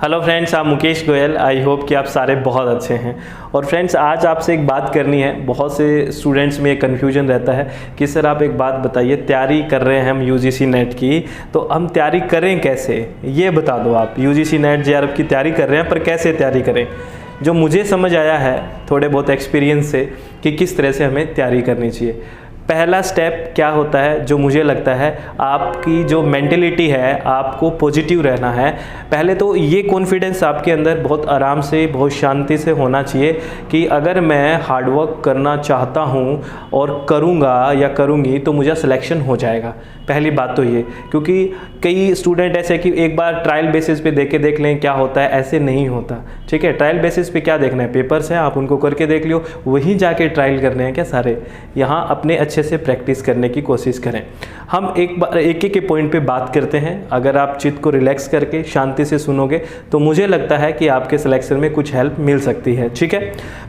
Hello friends, आप Mukesh Goyal. I hope कि आप सारे बहुत अच्छे हैं। और फ्रेंड्स, आज आपसे एक बात करनी है। बहुत से स्टूडेंट्स में एक कन्फ्यूजन रहता है कि सर आप एक बात बताइए, तैयारी कर रहे हैं हम यूजीसी नेट की, तो हम तैयारी करें कैसे, ये बता दो आप। यूजीसी नेट जेआरएफ की तैयारी कर रहे हैं, पर कैसे तैयारी करें। जो मुझे समझ आया है थोड़े बहुत एक्सपीरियंस से कि किस तरह से हमें तैयारी करनी चाहिए। पहला स्टेप क्या होता है, जो मुझे लगता है आपकी जो मेंटेलिटी है, आपको पॉजिटिव रहना है। पहले तो ये कॉन्फिडेंस आपके अंदर बहुत आराम से, बहुत शांति से होना चाहिए कि अगर मैं हार्डवर्क करना चाहता हूँ और करूँगा या करूँगी तो मुझे सिलेक्शन हो जाएगा। पहली बात तो ये, क्योंकि कई स्टूडेंट ऐसे कि एक बार ट्रायल बेसिस पे देख लें क्या होता है, ऐसे नहीं होता। ठीक है, ट्रायल बेसिस पे क्या देखना है, पेपर्स हैं आप उनको करके देख लियो, वहीं जाके ट्रायल करने हैं क्या सारे। यहाँ अपने अच्छे से प्रैक्टिस करने की कोशिश करें। हम एक के पॉइंट पे बात करते हैं। अगर आप चित्त को रिलैक्स करके शांति से सुनोगे तो मुझे लगता है कि आपके सिलेक्शन में कुछ हेल्प मिल सकती है। ठीक है,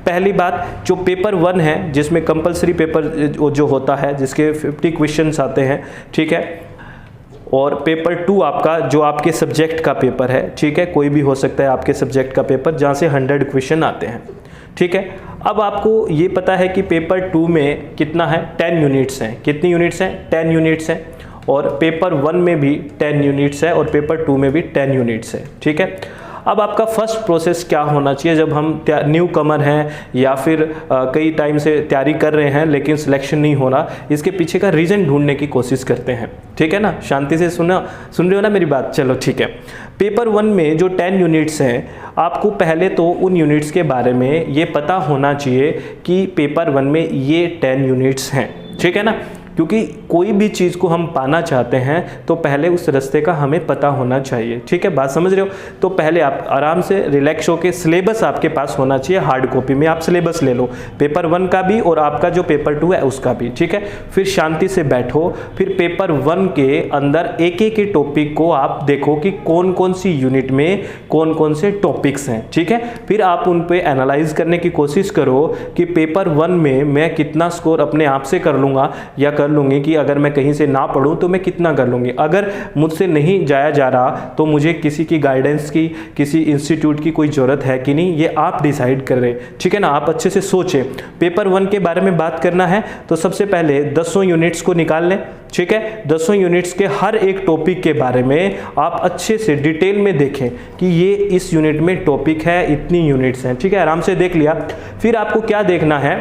पहली बात, जो पेपर 1 है जिसमें कंपलसरी पेपर जो होता है, जिसके 50 क्वेश्चंस आते हैं, ठीक है, और पेपर 2 आपका जो आपके सब्जेक्ट का पेपर है, ठीक है, कोई भी हो सकता है आपके सब्जेक्ट का पेपर, जहाँ से 100 क्वेश्चन आते हैं। ठीक है, अब आपको ये पता है कि पेपर 2 में कितना है, 10 यूनिट्स हैं। कितनी यूनिट्स हैं, 10 यूनिट्स हैं। और पेपर 1 में भी 10 यूनिट्स है और पेपर 2 में भी 10 यूनिट्स है। ठीक है, अब आपका फर्स्ट प्रोसेस क्या होना चाहिए जब हम न्यू कमर हैं या फिर कई टाइम से तैयारी कर रहे हैं लेकिन सिलेक्शन नहीं हो रहा, इसके पीछे का रीज़न ढूंढने की कोशिश करते हैं। ठीक है ना, शांति से सुन रहे हो ना मेरी बात। चलो ठीक है, पेपर 1 में जो 10 यूनिट्स हैं, आपको पहले तो उन यूनिट्स के बारे में ये पता होना चाहिए कि पेपर 1 में ये 10 यूनिट्स हैं। ठीक है ना, क्योंकि कोई भी चीज़ को हम पाना चाहते हैं तो पहले उस रास्ते का हमें पता होना चाहिए। ठीक है, बात समझ रहे हो। तो पहले आप आराम से रिलैक्स होकर, सिलेबस आपके पास होना चाहिए। हार्ड कॉपी में आप सिलेबस ले लो, पेपर 1 का भी और आपका जो पेपर 2 है उसका भी। ठीक है, फिर शांति से बैठो, फिर पेपर 1 के अंदर एक एक टॉपिक को आप देखो कि कौन कौन सी यूनिट में कौन कौन से टॉपिक्स हैं। ठीक है, फिर आप उन पे एनालाइज करने की कोशिश करो कि पेपर 1 में मैं कितना स्कोर अपने आप से कर लूँगा या कर लूँगी, कि अगर मैं कहीं से ना पढ़ूँ तो मैं कितना कर लूँगी। अगर मुझसे नहीं जाया जा रहा तो मुझे किसी की गाइडेंस की, किसी इंस्टीट्यूट की कोई ज़रूरत है कि नहीं, ये आप डिसाइड कर रहे हैं। ठीक है ना, आप अच्छे से सोचें। पेपर 1 के बारे में बात करना है तो सबसे पहले 10 यूनिट्स को निकाल लें। ठीक है, 10 यूनिट्स के हर एक टॉपिक के बारे में आप अच्छे से डिटेल में देखें कि ये इस यूनिट में टॉपिक है, इतनी यूनिट्स हैं। ठीक है, आराम से देख लिया। फिर आपको क्या देखना है,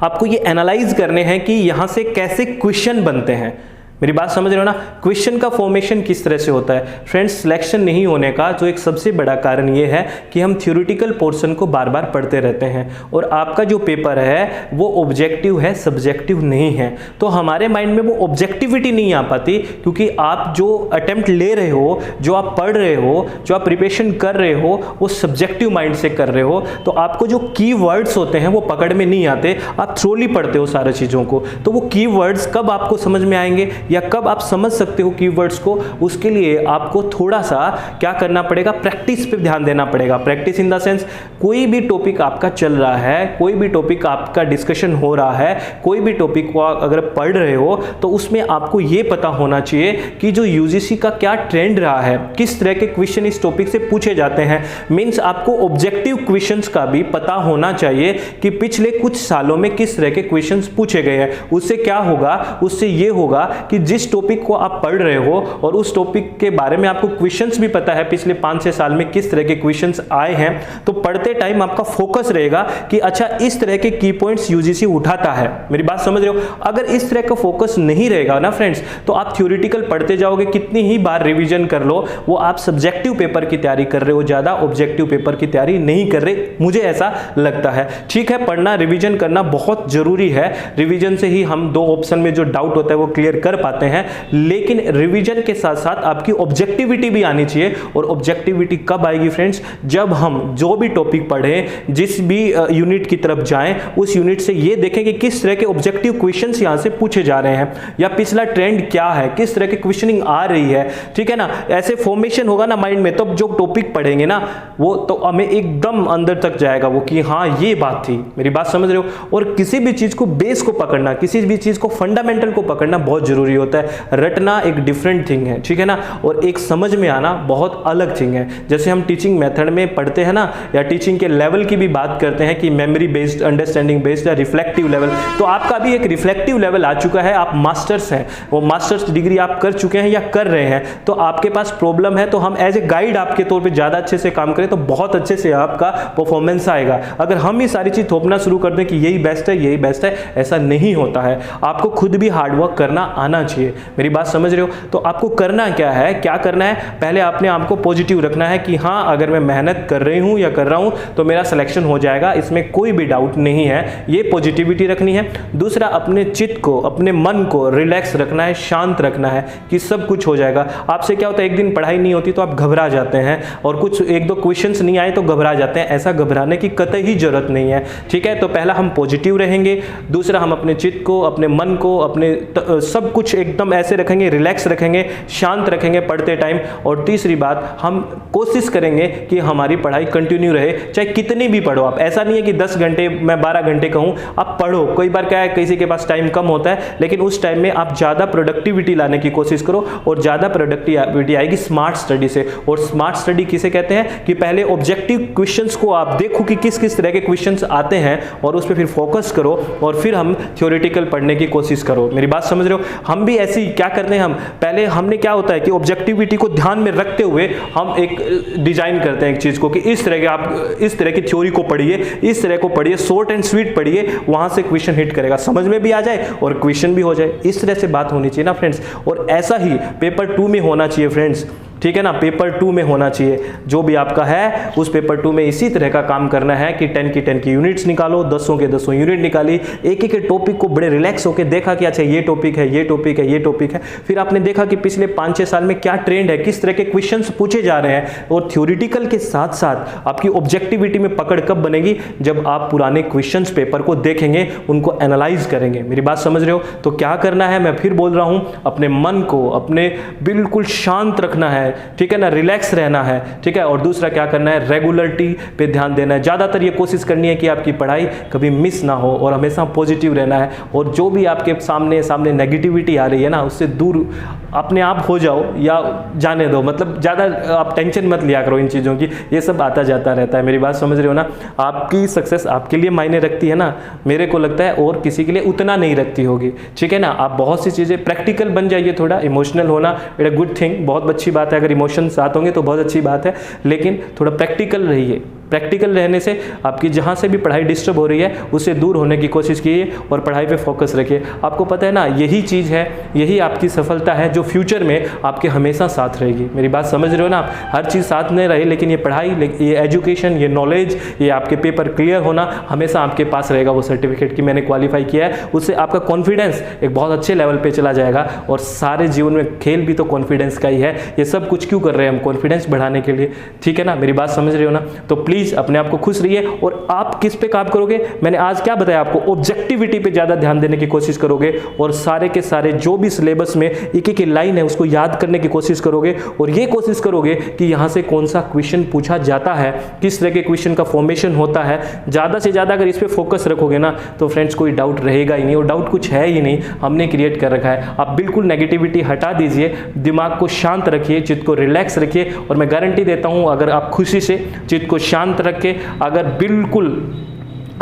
आपको ये एनालाइज करने हैं कि यहां से कैसे क्वेश्चन बनते हैं। मेरी बात समझ रहे हो ना, क्वेश्चन का फॉर्मेशन किस तरह से होता है। फ्रेंड्स, सिलेक्शन नहीं होने का जो एक सबसे बड़ा कारण ये है कि हम थ्योरेटिकल पोर्शन को बार बार पढ़ते रहते हैं और आपका जो पेपर है वो ऑब्जेक्टिव है, सब्जेक्टिव नहीं है। तो हमारे माइंड में वो ऑब्जेक्टिविटी नहीं आ पाती, क्योंकि आप जो अटेम्प्ट ले रहे हो, जो आप पढ़ रहे हो, जो आप प्रिपरेशन कर रहे हो, वो सब्जेक्टिव माइंड से कर रहे हो। तो आपको जो की वर्ड्स होते हैं वो पकड़ में नहीं आते, आप थ्रोली पढ़ते हो सारी चीज़ों को। तो वो की वर्ड्स कब आपको समझ में आएंगे या कब आप समझ सकते हो कीवर्ड्स को, उसके लिए आपको थोड़ा सा क्या करना पड़ेगा, प्रैक्टिस पे ध्यान देना पड़ेगा। प्रैक्टिस इन द सेंस, कोई भी टॉपिक आपका चल रहा है, कोई भी टॉपिक आपका डिस्कशन हो रहा है, कोई भी टॉपिक को अगर पढ़ रहे हो तो उसमें आपको ये पता होना चाहिए कि जो यूजीसी का क्या ट्रेंड रहा है, किस तरह के क्वेश्चन इस टॉपिक से पूछे जाते हैं। मीन्स आपको ऑब्जेक्टिव क्वेश्चंस का भी पता होना चाहिए कि पिछले कुछ सालों में किस तरह के क्वेश्चंस पूछे गए हैं। उससे क्या होगा, उससे ये होगा कि जिस टॉपिक को आप पढ़ रहे हो और उस टॉपिक के बारे में आपको क्वेश्चंस भी पता है, पिछले 5-6 साल में किस तरह के क्वेश्चंस आए हैं, तो पढ़ते टाइम आपका फोकस रहेगा कि अच्छा इस तरह के की पॉइंट्स यूजीसी उठाता है। मेरी बात समझ रहे हो। अगर इस तरह का फोकस नहीं रहेगा ना फ्रेंड्स, तो आप थ्योरेटिकल पढ़ते जाओगे, कितनी ही बार रिवीजन कर लो, वो आप सब्जेक्टिव पेपर की तैयारी कर रहे हो, ज्यादा ऑब्जेक्टिव पेपर की तैयारी नहीं कर रहे, मुझे ऐसा लगता है। ठीक है, पढ़ना, रिवीजन करना बहुत जरूरी है। रिवीजन से ही हम 2 ऑप्शन में जो डाउट होता है वो क्लियर कर पाते हैं, लेकिन रिवीजन के साथ साथ आपकी ऑब्जेक्टिविटी भी आनी चाहिए। और ऑब्जेक्टिविटी कब आएगी फ्रेंड्स, जब हम जो भी टॉपिक पढ़ें, जिस भी यूनिट की तरफ जाएं, उस यूनिट से ये देखें कि किस तरह के ऑब्जेक्टिव क्वेश्चंस यहां से पूछे जा रहे हैं या पिछला ट्रेंड क्या है, किस तरह की क्वेश्चनिंग आ रही है। ठीक है ना, ऐसे फॉर्मेशन होगा ना माइंड में, तब जो टॉपिक पढ़ेंगे ना वो तो हमें एकदम अंदर तक जाएगा वो कि हाँ ये बात थी। मेरी बात समझ रहे हो। और किसी भी चीज को, बेस को पकड़ना, किसी भी चीज को, फंडामेंटल को पकड़ना बहुत जरूरी होता है। रटना एक डिफरेंट थिंग है, ठीक है ना, और एक समझ में आना बहुत अलग थिंग है। जैसे हम टीचिंग मेथड में पढ़ते हैं ना, या टीचिंग के लेवल की भी बात करते हैं कि मेमोरी बेस्ड, अंडरस्टैंडिंग बेस्ड या रिफ्लेक्टिव लेवल, तो आपका भी एक रिफ्लेक्टिव लेवल आ चुका है। आप मास्टर्स हैं, वो मास्टर्स डिग्री आप कर चुके हैं या कर रहे हैं, तो आपके पास प्रॉब्लम है, तो हम एज ए गाइड आपके तौर पे ज़्यादा अच्छे से काम करें तो बहुत अच्छे से आपका परफॉर्मेंस आएगा। अगर हम ये सारी चीज़ थोपना शुरू कर दें कि यही बेस्ट है, यही बेस्ट है, ऐसा नहीं होता है। आपको खुद भी हार्डवर्क करना आना चाहिए। मेरी बात समझ रहे हो? तो आपको करना क्या है, क्या करना है, पहले अपने आप को पॉजिटिव रखना है कि हाँ, अगर मैं मेहनत कर रही हूँ या कर रहा हूँ तो मेरा सिलेक्शन हो जाएगा, इसमें कोई भी डाउट नहीं है। ये पॉजिटिविटी रखनी है। दूसरा, अपने चित्त को, अपने मन को रिलैक्स रखना है, शांत रखना है कि सब कुछ हो जाएगा। आपसे क्या होता है, एक दिन पढ़ाई नहीं होती तो आप घबरा जाते हैं, और कुछ एक दो क्वेश्चंस नहीं आए तो घबरा जाते हैं। ऐसा घबराने की कतई ही जरूरत नहीं है, ठीक है। तो पहला हम पॉजिटिव रहेंगे, दूसरा हम अपने चित्त को, अपने मन को, अपने सब कुछ एकदम ऐसे रखेंगे, रिलैक्स रखेंगे, शांत रखेंगे पढ़ते टाइम। और तीसरी बात, हम कोशिश करेंगे कि हमारी पढ़ाई कंटिन्यू रहे, चाहे कितनी भी पढ़ो आप। ऐसा नहीं है कि 10 घंटे, मैं 12 घंटे कहूँ, आप पढ़ो। कई बार क्या है, किसी के पास टाइम कम होता है, लेकिन उस टाइम में आप ज़्यादा प्रोडक्टिविटी लाने की कोशिश करो, और ज़्यादा प्रोडक्टिविटी आएगी स्मार्ट स्टडी से। और स्मार्ट स्टडी किसे कहते हैं कि पहले ऑब्जेक्टिव क्वेश्चंस को आप देखो कि किस किस तरह के क्वेश्चंस आते हैं, और उस पर फिर फोकस करो, और फिर हम थ्योरेटिकल पढ़ने की कोशिश करो। मेरी बात समझ रहे हो? हम भी ऐसे ही क्या करते हैं, हम पहले, हमने क्या होता है कि ऑब्जेक्टिविटी को ध्यान में रखते हुए हम एक डिजाइन करते हैं एक चीज को कि इस तरह के आप इस तरह की थ्योरी को पढ़िए, इस तरह को पढ़िए, शॉर्ट एंड स्वीट पढ़िए, वहां से क्वेश्चन हिट करेगा, समझ में भी आ जाए और क्वेश्चन भी हो जाए। इस तरह से बात होनी चाहिए ना फ्रेंड्स, और ऐसा ही पेपर 2 में होना चाहिए फ्रेंड्स, ठीक है ना। पेपर 2 में होना चाहिए, जो भी आपका है उस पेपर 2 में इसी तरह का काम करना है कि 10 की 10 की यूनिट्स निकालो, 10 के 10 यूनिट निकाली, एक एक टॉपिक को बड़े रिलैक्स होकर देखा कि अच्छा ये टॉपिक है, ये टॉपिक है, ये टॉपिक है। फिर आपने देखा कि पिछले 5-6 साल में क्या ट्रेंड है, किस तरह के क्वेश्चंस पूछे जा रहे हैं, और थ्योरेटिकल के साथ साथ आपकी ऑब्जेक्टिविटी में पकड़ कब बनेगी, जब आप पुराने क्वेश्चंस पेपर को देखेंगे, उनको एनालाइज करेंगे। मेरी बात समझ रहे हो? तो क्या करना है, मैं फिर बोल रहा हूं, अपने मन को अपने बिल्कुल शांत रखना है, ठीक है ना, रिलैक्स रहना है, ठीक है। और दूसरा क्या करना है, रेगुलरिटी पे ध्यान देना है। ज़्यादातर ये कोशिश करनी है कि आपकी पढ़ाई कभी मिस ना हो, और हमेशा पॉजिटिव रहना है। और जो भी आपके सामने नेगेटिविटी आ रही है ना, उससे दूर अपने आप हो जाओ या जाने दो, मतलब ज़्यादा आप टेंशन मत लिया करो इन चीज़ों की, ये सब आता जाता रहता है। मेरी बात समझ रहे हो ना? आपकी सक्सेस आपके लिए मायने रखती है ना, मेरे को लगता है और किसी के लिए उतना नहीं रखती होगी, ठीक है ना। आप बहुत सी चीज़ें प्रैक्टिकल बन जाइए, थोड़ा इमोशनल होना इट अ गुड थिंग, बहुत अच्छी बात है। अगर इमोशन साथ होंगे तो बहुत अच्छी बात है, लेकिन थोड़ा प्रैक्टिकल रहिए। प्रैक्टिकल रहने से आपकी जहाँ से भी पढ़ाई डिस्टर्ब हो रही है उससे दूर होने की कोशिश कीजिए और पढ़ाई पे फोकस रखिए। आपको पता है ना, यही चीज़ है, यही आपकी सफलता है जो फ्यूचर में आपके हमेशा साथ रहेगी। मेरी बात समझ रहे हो ना? हर चीज़ साथ नहीं रहे, लेकिन ये पढ़ाई, ये एजुकेशन, ये नॉलेज, ये आपके पेपर क्लियर होना हमेशा आपके पास रहेगा। वो सर्टिफिकेट कि मैंने क्वालिफाई किया है, उससे आपका कॉन्फिडेंस एक बहुत अच्छे लेवल पर चला जाएगा। और सारे जीवन में खेल भी तो कॉन्फिडेंस का ही है। ये सब कुछ क्यों कर रहे हैं हम? कॉन्फिडेंस बढ़ाने के लिए, ठीक है ना। मेरी बात समझ रहे हो ना? तो प्लीज़ अपने आप को खुश रहिए। और आप किस पे काम करोगे? मैंने आज क्या बताया आपको, ऑब्जेक्टिविटी पे ज्यादा ध्यान देने की कोशिश करोगे, और सारे के सारे जो भी सिलेबस में एक एक लाइन है उसको याद करने की कोशिश करोगे, और ये कोशिश करोगे कि यहां से कौन सा क्वेश्चन पूछा जाता है, किस तरह के क्वेश्चन का फॉर्मेशन होता है। ज्यादा से ज्यादा अगर इस पे फोकस रखोगे ना तो फ्रेंड्स कोई डाउट रहेगा ही नहीं, और डाउट कुछ है ही नहीं, हमने क्रिएट कर रखा है। आप बिल्कुल नेगेटिविटी हटा दीजिए, दिमाग को शांत रखिए, चित्त को रिलैक्स रखिए, और मैं गारंटी देता हूं अगर आप खुशी से चित्त को शांत रख के, अगर बिल्कुल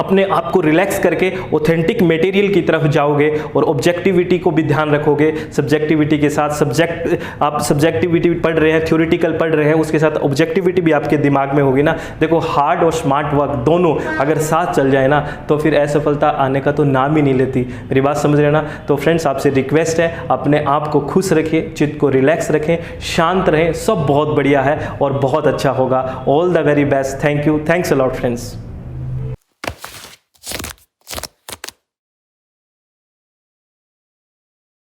अपने आप को रिलैक्स करके ऑथेंटिक मटेरियल की तरफ जाओगे और ऑब्जेक्टिविटी को भी ध्यान रखोगे, सब्जेक्टिविटी के साथ आप सब्जेक्टिविटी पढ़ रहे हैं, थ्योरेटिकल पढ़ रहे हैं, उसके साथ ऑब्जेक्टिविटी भी आपके दिमाग में होगी ना। देखो, हार्ड और स्मार्ट वर्क दोनों अगर साथ चल जाए ना तो फिर असफलता आने का तो नाम ही नहीं लेती। मेरी बात समझ रहे हैं ना? तो फ्रेंड्स, आपसे रिक्वेस्ट है, अपने आप को खुश रखिए, चित्त को रिलैक्स रखें, शांत रहें, सब बहुत बढ़िया है और बहुत अच्छा होगा। All the very best. Thank you, thanks a lot friends.